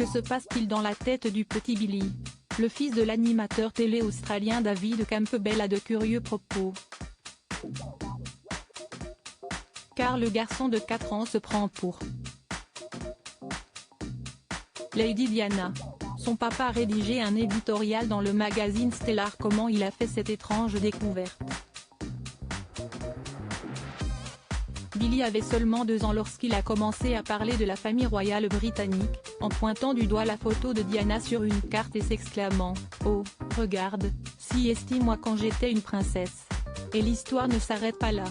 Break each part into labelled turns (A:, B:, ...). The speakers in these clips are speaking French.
A: Que se passe-t-il dans la tête du petit Billy? Le fils de l'animateur télé australien David Campbell a de curieux propos. Car le garçon de 4 ans se prend pour Lady Diana. Son papa a rédigé un éditorial dans le magazine Stellar comment il a fait cette étrange découverte. Billy avait seulement 2 ans lorsqu'il a commencé à parler de la famille royale britannique, en pointant du doigt la photo de Diana sur une carte et s'exclamant « Oh, regarde, si estime-moi quand j'étais une princesse ». Et l'histoire ne s'arrête pas là.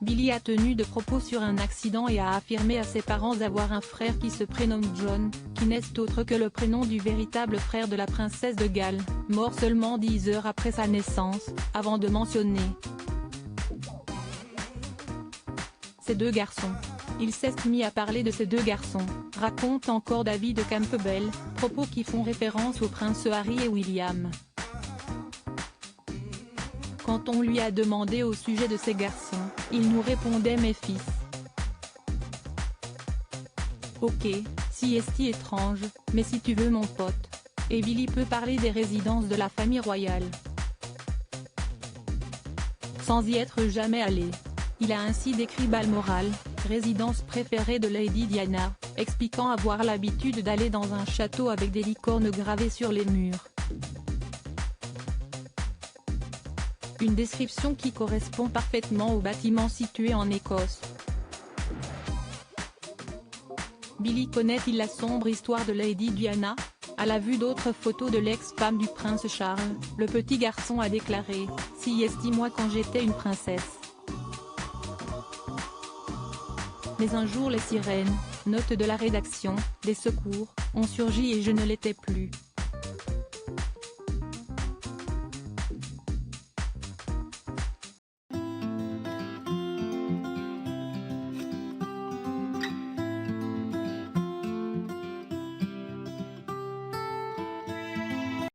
A: Billy a tenu de propos sur un accident et a affirmé à ses parents avoir un frère qui se prénomme John, qui n'est autre que le prénom du véritable frère de la princesse de Galles, mort seulement 10 heures après sa naissance, avant de mentionner ces 2 garçons. Il s'est mis à parler de ces 2 garçons, raconte encore David Campbell, propos qui font référence aux princes Harry et William. Quand on lui a demandé au sujet de ces garçons, il nous répondait « mes fils ». Ok, si est étrange, mais si tu veux mon pote. Et Billy peut parler des résidences de la famille royale. Sans y être jamais allé. Il a ainsi décrit Balmoral, résidence préférée de Lady Diana, expliquant avoir l'habitude d'aller dans un château avec des licornes gravées sur les murs. Une description qui correspond parfaitement au bâtiment situé en Écosse. Billy connaît-il la sombre histoire de Lady Diana? À la vue d'autres photos de l'ex-femme du prince Charles, le petit garçon a déclaré « Si estime-moi quand j'étais une princesse ». Mais un jour les sirènes, note de la rédaction, des secours, ont surgi et je ne l'étais plus.